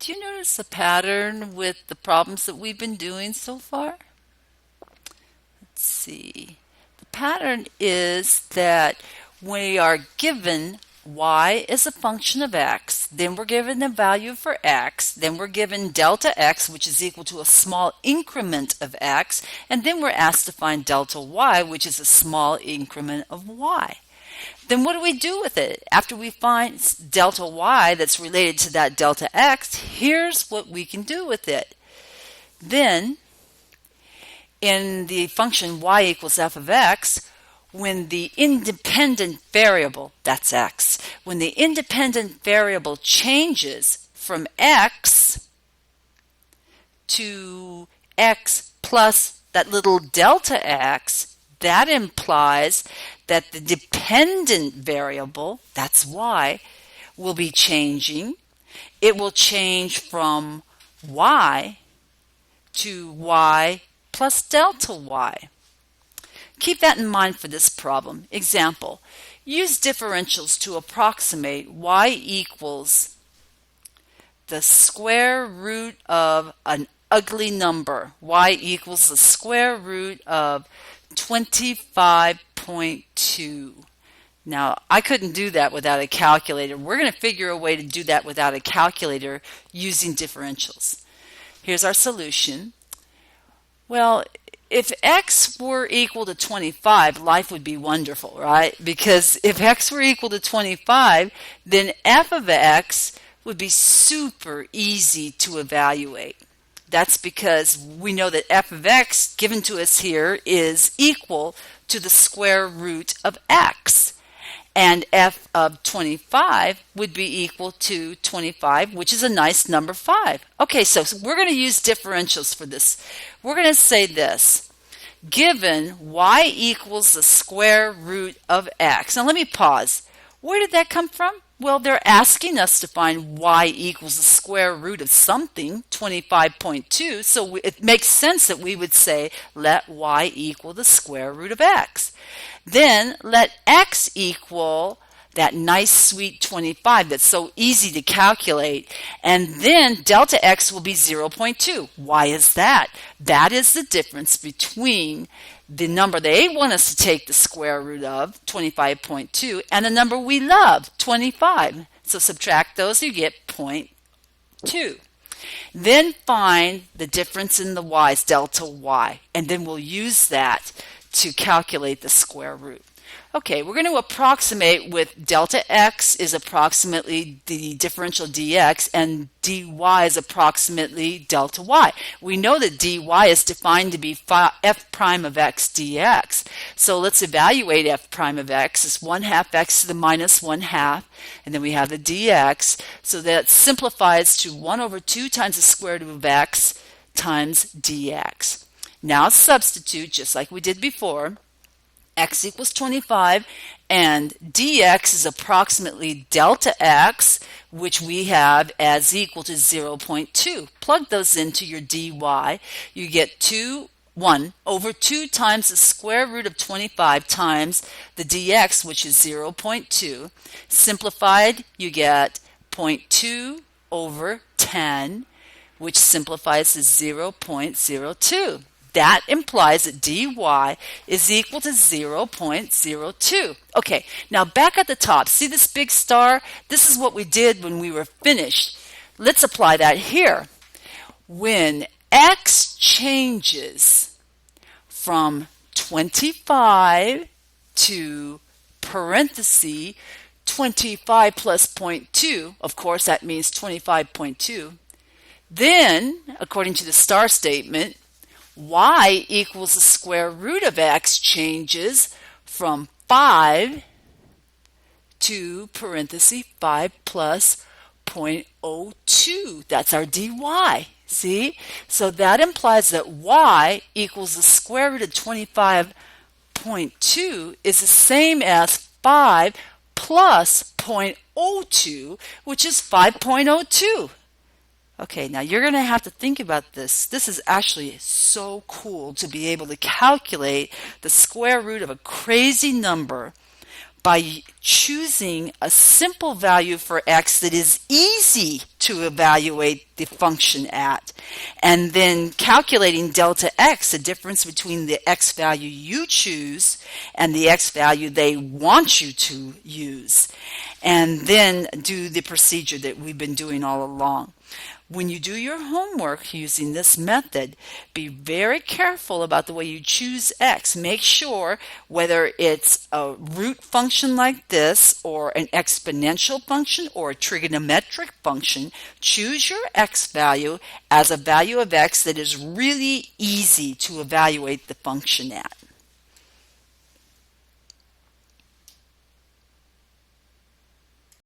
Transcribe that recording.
Do you notice a pattern with the problems that we've been doing so far? Let's see. The pattern is that we are given y is a function of x, then we're given a value for x, then we're given delta x, which is equal to a small increment of x, and then we're asked to find delta y, which is a small increment of y. Then what do we do with it? After we find delta y that's related to that delta x, here's what we can do with it. Then, in the function y equals f of x, when the independent variable, that's x, when the independent variable changes from x to x plus that little delta x, that implies that the dependent variable, that's y, will be changing. It will change from y to y plus delta y. Keep that in mind for this problem. Example, use differentials to approximate y equals the square root of an ugly number. Y equals the square root of 25.2. Now, I couldn't do that without a calculator. We're going to figure a way to do that without a calculator using differentials. Here's our solution. Well, if x were equal to 25, life would be wonderful, right? Because if x were equal to 25, then f of x would be super easy to evaluate. That's because we know that f of x given to us here is equal to the square root of x. And f of 25 would be equal to 25, which is a nice number 5. Okay, so we're going to use differentials for this. We're going to say this. Given y equals the square root of x. Now let me pause. Where did that come from? Well, they're asking us to find y equals the square root of something, 25.2, so it makes sense that we would say let y equal the square root of x. Then let x equal that nice sweet 25 that's so easy to calculate, and then delta x will be 0.2. Why is that? That is the difference between the number they want us to take the square root of, 25.2, and the number we love, 25. So subtract those, you get 0.2. Then find the difference in the y's, delta y, and then we'll use that to calculate the square root. Okay, we're going to approximate with delta x is approximately the differential dx and dy is approximately delta y. We know that dy is defined to be f prime of x dx. So let's evaluate f prime of x as 1/2 x to the minus 1/2, and then we have the dx. So that simplifies to 1/2 times the square root of x times dx. Now substitute just like we did before. X equals 25 and dx is approximately delta x, which we have as equal to 0.2. Plug those into your dy. You get 1/2 times the square root of 25 times the dx, which is 0.2. Simplified, you get 0.2/10, which simplifies to 0.02. That implies that dy is equal to 0.02. Okay, now back at the top, see this big star? This is what we did when we were finished. Let's apply that here. When x changes from 25 to parenthesis 25 plus 0.2, of course that means 25.2, then, according to the star statement, y equals the square root of x changes from 5 to parenthesis 5 plus 0.02. That's our dy. See? So that implies that y equals the square root of 25.2 is the same as 5 plus 0.02, which is 5.02. Okay, now you're going to have to think about this. This is actually so cool to be able to calculate the square root of a crazy number by choosing a simple value for x that is easy to evaluate the function at, and then calculating delta x, the difference between the x value you choose and the x value they want you to use, and then do the procedure that we've been doing all along. When you do your homework using this method, be very careful about the way you choose x. Make sure, whether it's a root function like this or an exponential function or a trigonometric function, choose your x value as a value of x that is really easy to evaluate the function at.